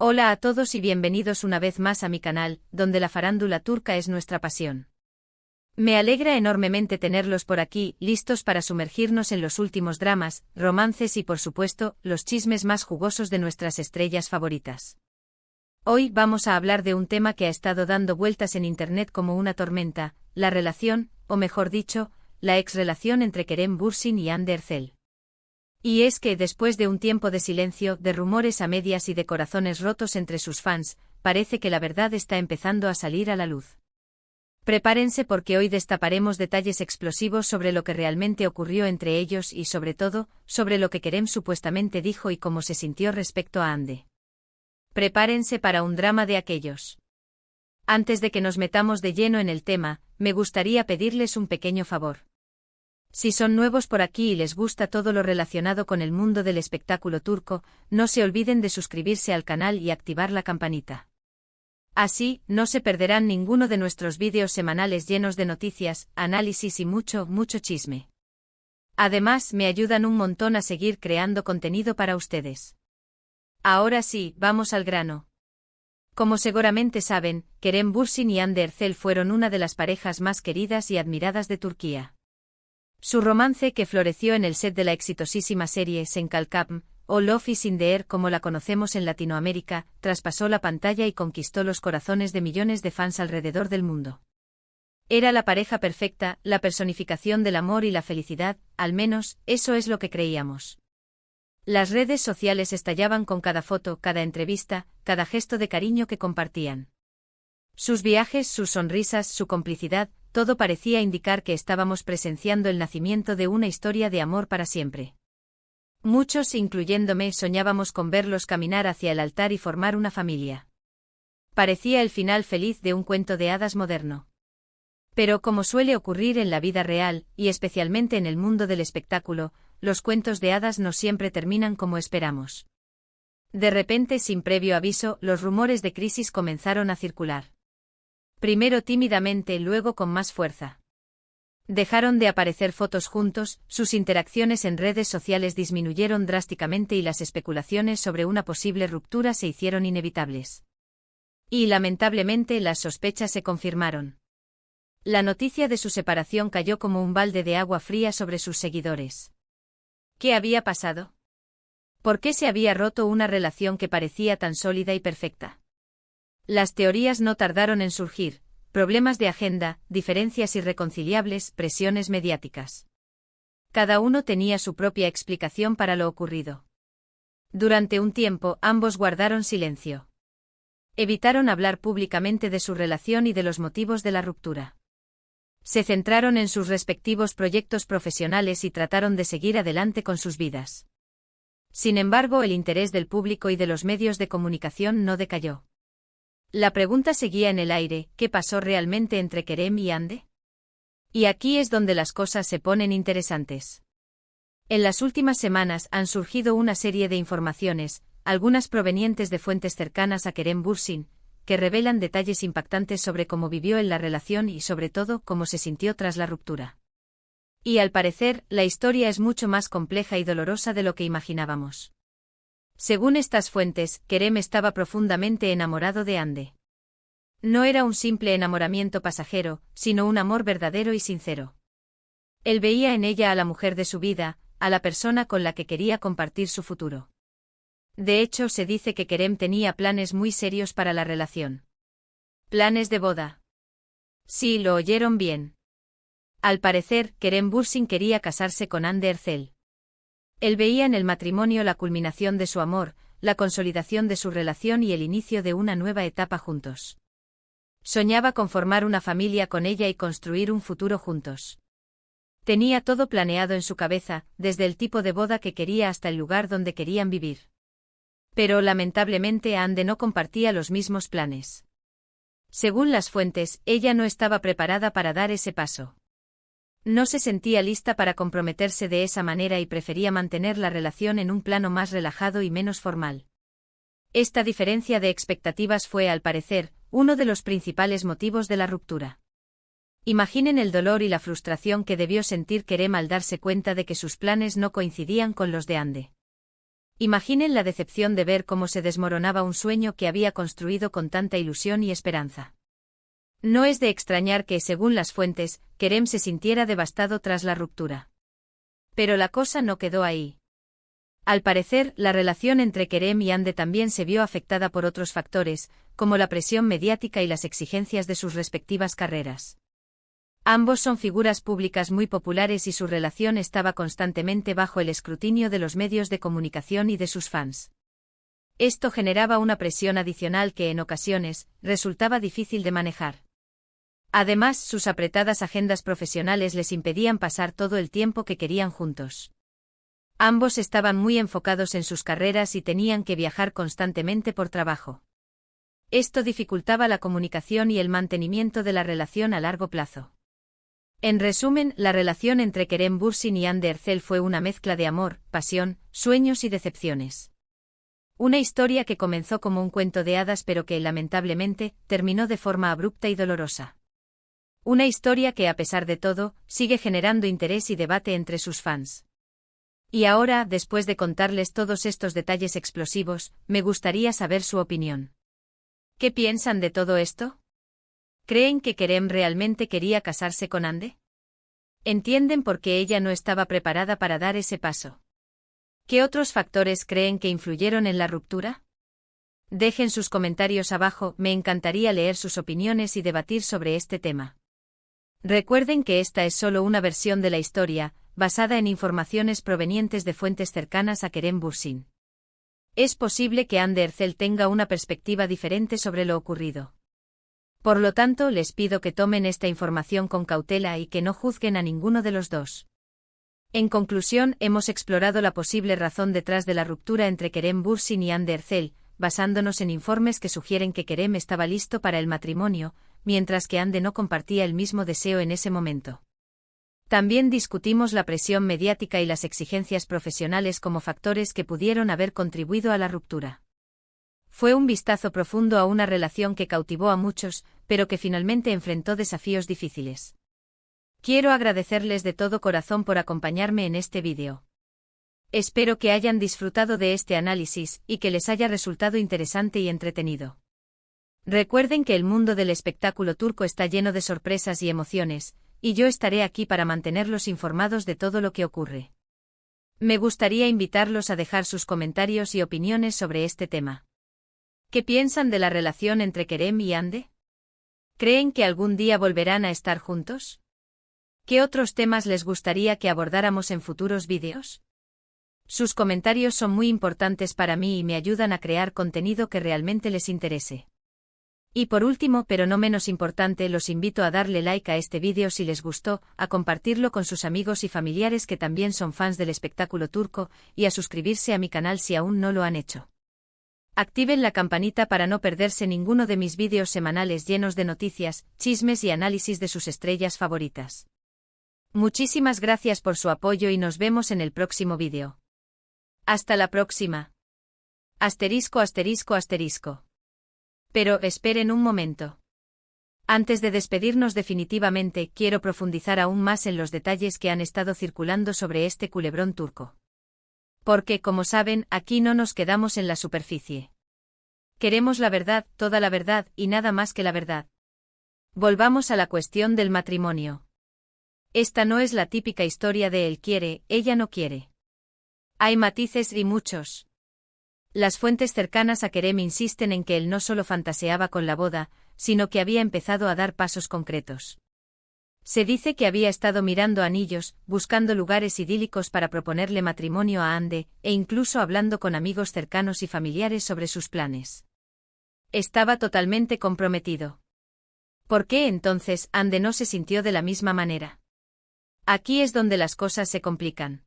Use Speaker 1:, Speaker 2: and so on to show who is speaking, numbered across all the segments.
Speaker 1: Hola a todos y bienvenidos una vez más a mi canal, donde la farándula turca es nuestra pasión. Me alegra enormemente tenerlos por aquí, listos para sumergirnos en los últimos dramas, romances y por supuesto, los chismes más jugosos de nuestras estrellas favoritas. Hoy vamos a hablar de un tema que ha estado dando vueltas en internet como una tormenta, la relación, o mejor dicho, la exrelación entre Kerem Bürsin y Hande Erçel. Y es que después de un tiempo de silencio, de rumores a medias y de corazones rotos entre sus fans, parece que la verdad está empezando a salir a la luz. Prepárense porque hoy destaparemos detalles explosivos sobre lo que realmente ocurrió entre ellos y sobre todo, sobre lo que Kerem supuestamente dijo y cómo se sintió respecto a Hande. Prepárense para un drama de aquellos. Antes de que nos metamos de lleno en el tema, me gustaría pedirles un pequeño favor. Si son nuevos por aquí y les gusta todo lo relacionado con el mundo del espectáculo turco, no se olviden de suscribirse al canal y activar la campanita. Así, no se perderán ninguno de nuestros vídeos semanales llenos de noticias, análisis y mucho chisme. Además, me ayudan un montón a seguir creando contenido para ustedes. Ahora sí, vamos al grano. Como seguramente saben, Kerem Bürsin y Hande Erçel fueron una de las parejas más queridas y admiradas de Turquía. Su romance, que floreció en el set de la exitosísima serie Sen Kalkapm, o Love is in the Air como la conocemos en Latinoamérica, traspasó la pantalla y conquistó los corazones de millones de fans alrededor del mundo. Era la pareja perfecta, la personificación del amor y la felicidad, al menos, eso es lo que creíamos. Las redes sociales estallaban con cada foto, cada entrevista, cada gesto de cariño que compartían. Sus viajes, sus sonrisas, su complicidad, todo parecía indicar que estábamos presenciando el nacimiento de una historia de amor para siempre. Muchos, incluyéndome, soñábamos con verlos caminar hacia el altar y formar una familia. Parecía el final feliz de un cuento de hadas moderno. Pero como suele ocurrir en la vida real, y especialmente en el mundo del espectáculo, los cuentos de hadas no siempre terminan como esperamos. De repente, sin previo aviso, los rumores de crisis comenzaron a circular. Primero tímidamente, luego con más fuerza. Dejaron de aparecer fotos juntos, sus interacciones en redes sociales disminuyeron drásticamente y las especulaciones sobre una posible ruptura se hicieron inevitables. Y lamentablemente las sospechas se confirmaron. La noticia de su separación cayó como un balde de agua fría sobre sus seguidores. ¿Qué había pasado? ¿Por qué se había roto una relación que parecía tan sólida y perfecta? Las teorías no tardaron en surgir, problemas de agenda, diferencias irreconciliables, presiones mediáticas. Cada uno tenía su propia explicación para lo ocurrido. Durante un tiempo, ambos guardaron silencio. Evitaron hablar públicamente de su relación y de los motivos de la ruptura. Se centraron en sus respectivos proyectos profesionales y trataron de seguir adelante con sus vidas. Sin embargo, el interés del público y de los medios de comunicación no decayó. La pregunta seguía en el aire: ¿qué pasó realmente entre Kerem y Hande? Y aquí es donde las cosas se ponen interesantes. En las últimas semanas han surgido una serie de informaciones, algunas provenientes de fuentes cercanas a Kerem Bürsin, que revelan detalles impactantes sobre cómo vivió en la relación y sobre todo cómo se sintió tras la ruptura. Y al parecer, la historia es mucho más compleja y dolorosa de lo que imaginábamos. Según estas fuentes, Kerem estaba profundamente enamorado de Hande. No era un simple enamoramiento pasajero, sino un amor verdadero y sincero. Él veía en ella a la mujer de su vida, a la persona con la que quería compartir su futuro. De hecho, se dice que Kerem tenía planes muy serios para la relación. ¿Planes de boda? Sí, lo oyeron bien. Al parecer, Kerem Bürsin quería casarse con Hande Erçel. Él veía en el matrimonio la culminación de su amor, la consolidación de su relación y el inicio de una nueva etapa juntos. Soñaba con formar una familia con ella y construir un futuro juntos. Tenía todo planeado en su cabeza, desde el tipo de boda que quería hasta el lugar donde querían vivir. Pero lamentablemente Hande no compartía los mismos planes. Según las fuentes, ella no estaba preparada para dar ese paso. No se sentía lista para comprometerse de esa manera y prefería mantener la relación en un plano más relajado y menos formal. Esta diferencia de expectativas fue, al parecer, uno de los principales motivos de la ruptura. Imaginen el dolor y la frustración que debió sentir Kerem al darse cuenta de que sus planes no coincidían con los de Hande. Imaginen la decepción de ver cómo se desmoronaba un sueño que había construido con tanta ilusión y esperanza. No es de extrañar que, según las fuentes, Kerem se sintiera devastado tras la ruptura. Pero la cosa no quedó ahí. Al parecer, la relación entre Kerem y Hande también se vio afectada por otros factores, como la presión mediática y las exigencias de sus respectivas carreras. Ambos son figuras públicas muy populares y su relación estaba constantemente bajo el escrutinio de los medios de comunicación y de sus fans. Esto generaba una presión adicional que, en ocasiones, resultaba difícil de manejar. Además, sus apretadas agendas profesionales les impedían pasar todo el tiempo que querían juntos. Ambos estaban muy enfocados en sus carreras y tenían que viajar constantemente por trabajo. Esto dificultaba la comunicación y el mantenimiento de la relación a largo plazo. En resumen, la relación entre Kerem Bürsin y Hande Erçel fue una mezcla de amor, pasión, sueños y decepciones. Una historia que comenzó como un cuento de hadas pero que, lamentablemente, terminó de forma abrupta y dolorosa. Una historia que, a pesar de todo, sigue generando interés y debate entre sus fans. Y ahora, después de contarles todos estos detalles explosivos, me gustaría saber su opinión. ¿Qué piensan de todo esto? ¿Creen que Kerem realmente quería casarse con Hande? ¿Entienden por qué ella no estaba preparada para dar ese paso? ¿Qué otros factores creen que influyeron en la ruptura? Dejen sus comentarios abajo, me encantaría leer sus opiniones y debatir sobre este tema. Recuerden que esta es solo una versión de la historia, basada en informaciones provenientes de fuentes cercanas a Kerem Bürsin. Es posible que Hande Erçel tenga una perspectiva diferente sobre lo ocurrido. Por lo tanto, les pido que tomen esta información con cautela y que no juzguen a ninguno de los dos. En conclusión, hemos explorado la posible razón detrás de la ruptura entre Kerem Bürsin y Hande Erçel, basándonos en informes que sugieren que Kerem estaba listo para el matrimonio, mientras que Hande no compartía el mismo deseo en ese momento. También discutimos la presión mediática y las exigencias profesionales como factores que pudieron haber contribuido a la ruptura. Fue un vistazo profundo a una relación que cautivó a muchos, pero que finalmente enfrentó desafíos difíciles. Quiero agradecerles de todo corazón por acompañarme en este vídeo. Espero que hayan disfrutado de este análisis y que les haya resultado interesante y entretenido. Recuerden que el mundo del espectáculo turco está lleno de sorpresas y emociones, y yo estaré aquí para mantenerlos informados de todo lo que ocurre. Me gustaría invitarlos a dejar sus comentarios y opiniones sobre este tema. ¿Qué piensan de la relación entre Kerem y Hande? ¿Creen que algún día volverán a estar juntos? ¿Qué otros temas les gustaría que abordáramos en futuros vídeos? Sus comentarios son muy importantes para mí y me ayudan a crear contenido que realmente les interese. Y por último, pero no menos importante, los invito a darle like a este vídeo si les gustó, a compartirlo con sus amigos y familiares que también son fans del espectáculo turco, y a suscribirse a mi canal si aún no lo han hecho. Activen la campanita para no perderse ninguno de mis vídeos semanales llenos de noticias, chismes y análisis de sus estrellas favoritas. Muchísimas gracias por su apoyo y nos vemos en el próximo vídeo. Hasta la próxima. Asterisco asterisco asterisco. Pero esperen un momento. Antes de despedirnos definitivamente, quiero profundizar aún más en los detalles que han estado circulando sobre este culebrón turco. Porque, como saben, aquí no nos quedamos en la superficie. Queremos la verdad, toda la verdad, y nada más que la verdad. Volvamos a la cuestión del matrimonio. Esta no es la típica historia de él quiere, ella no quiere. Hay matices y muchos. Las fuentes cercanas a Kerem insisten en que él no solo fantaseaba con la boda, sino que había empezado a dar pasos concretos. Se dice que había estado mirando anillos, buscando lugares idílicos para proponerle matrimonio a Hande, e incluso hablando con amigos cercanos y familiares sobre sus planes. Estaba totalmente comprometido. ¿Por qué entonces Hande no se sintió de la misma manera? Aquí es donde las cosas se complican.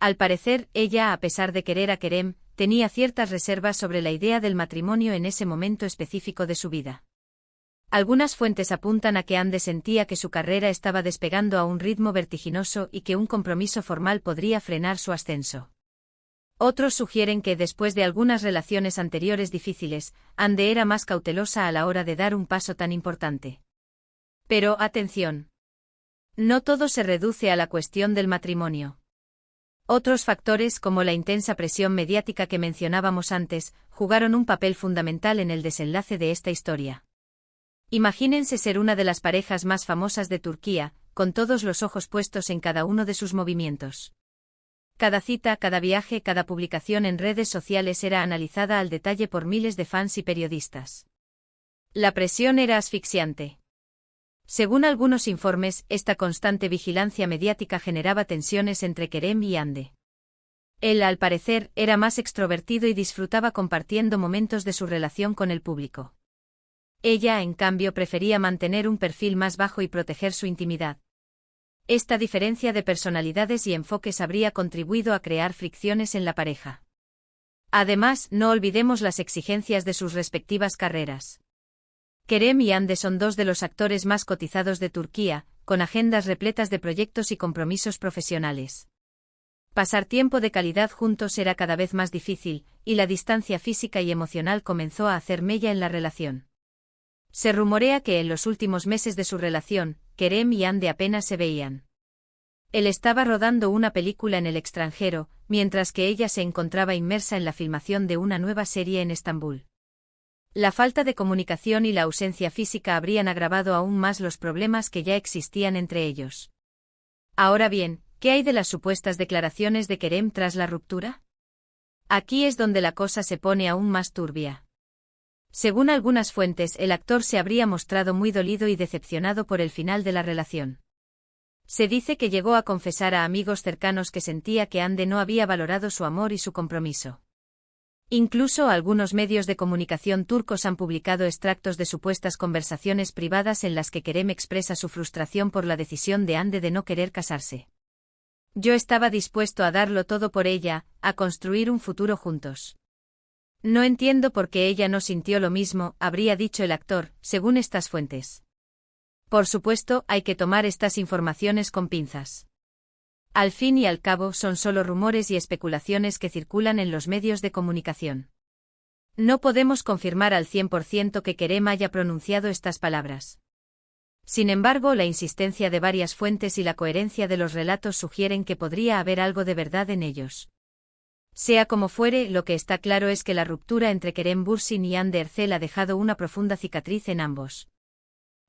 Speaker 1: Al parecer, ella, a pesar de querer a Kerem, tenía ciertas reservas sobre la idea del matrimonio en ese momento específico de su vida. Algunas fuentes apuntan a que Hande sentía que su carrera estaba despegando a un ritmo vertiginoso y que un compromiso formal podría frenar su ascenso. Otros sugieren que después de algunas relaciones anteriores difíciles, Hande era más cautelosa a la hora de dar un paso tan importante. Pero, atención. No todo se reduce a la cuestión del matrimonio. Otros factores, como la intensa presión mediática que mencionábamos antes, jugaron un papel fundamental en el desenlace de esta historia. Imagínense ser una de las parejas más famosas de Turquía, con todos los ojos puestos en cada uno de sus movimientos. Cada cita, cada viaje, cada publicación en redes sociales era analizada al detalle por miles de fans y periodistas. La presión era asfixiante. Según algunos informes, esta constante vigilancia mediática generaba tensiones entre Kerem y Hande. Él, al parecer, era más extrovertido y disfrutaba compartiendo momentos de su relación con el público. Ella, en cambio, prefería mantener un perfil más bajo y proteger su intimidad. Esta diferencia de personalidades y enfoques habría contribuido a crear fricciones en la pareja. Además, no olvidemos las exigencias de sus respectivas carreras. Kerem y Hande son dos de los actores más cotizados de Turquía, con agendas repletas de proyectos y compromisos profesionales. Pasar tiempo de calidad juntos era cada vez más difícil, y la distancia física y emocional comenzó a hacer mella en la relación. Se rumorea que en los últimos meses de su relación, Kerem y Hande apenas se veían. Él estaba rodando una película en el extranjero, mientras que ella se encontraba inmersa en la filmación de una nueva serie en Estambul. La falta de comunicación y la ausencia física habrían agravado aún más los problemas que ya existían entre ellos. Ahora bien, ¿qué hay de las supuestas declaraciones de Kerem tras la ruptura? Aquí es donde la cosa se pone aún más turbia. Según algunas fuentes, el actor se habría mostrado muy dolido y decepcionado por el final de la relación. Se dice que llegó a confesar a amigos cercanos que sentía que Hande no había valorado su amor y su compromiso. Incluso algunos medios de comunicación turcos han publicado extractos de supuestas conversaciones privadas en las que Kerem expresa su frustración por la decisión de Hande de no querer casarse. Yo estaba dispuesto a darlo todo por ella, a construir un futuro juntos. No entiendo por qué ella no sintió lo mismo, habría dicho el actor, según estas fuentes. Por supuesto, hay que tomar estas informaciones con pinzas. Al fin y al cabo son solo rumores y especulaciones que circulan en los medios de comunicación. No podemos confirmar al 100% que Kerem haya pronunciado estas palabras. Sin embargo, la insistencia de varias fuentes y la coherencia de los relatos sugieren que podría haber algo de verdad en ellos. Sea como fuere, lo que está claro es que la ruptura entre Kerem Bürsin y Hande Erçel ha dejado una profunda cicatriz en ambos.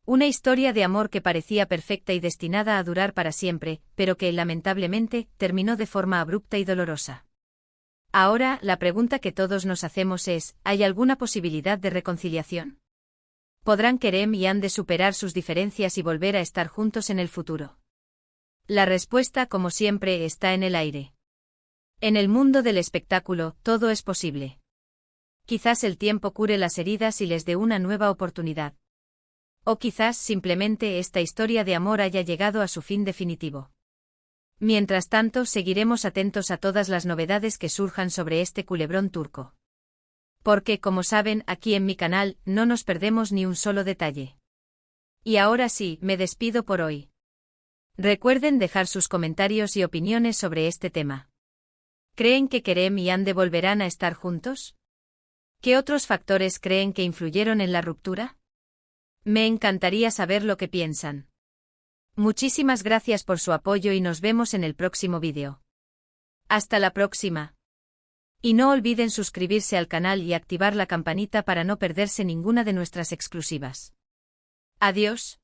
Speaker 1: Una historia de amor que parecía perfecta y destinada a durar para siempre, pero que, lamentablemente, terminó de forma abrupta y dolorosa. Ahora, la pregunta que todos nos hacemos es, ¿hay alguna posibilidad de reconciliación? ¿Podrán Kerem y Hande superar sus diferencias y volver a estar juntos en el futuro? La respuesta, como siempre, está en el aire. En el mundo del espectáculo, todo es posible. Quizás el tiempo cure las heridas y les dé una nueva oportunidad. O quizás simplemente esta historia de amor haya llegado a su fin definitivo. Mientras tanto, seguiremos atentos a todas las novedades que surjan sobre este culebrón turco. Porque, como saben, aquí en mi canal, no nos perdemos ni un solo detalle. Y ahora sí, me despido por hoy. Recuerden dejar sus comentarios y opiniones sobre este tema. ¿Creen que Kerem y Hande volverán a estar juntos? ¿Qué otros factores creen que influyeron en la ruptura? Me encantaría saber lo que piensan. Muchísimas gracias por su apoyo y nos vemos en el próximo vídeo. Hasta la próxima. Y no olviden suscribirse al canal y activar la campanita para no perderse ninguna de nuestras exclusivas. Adiós.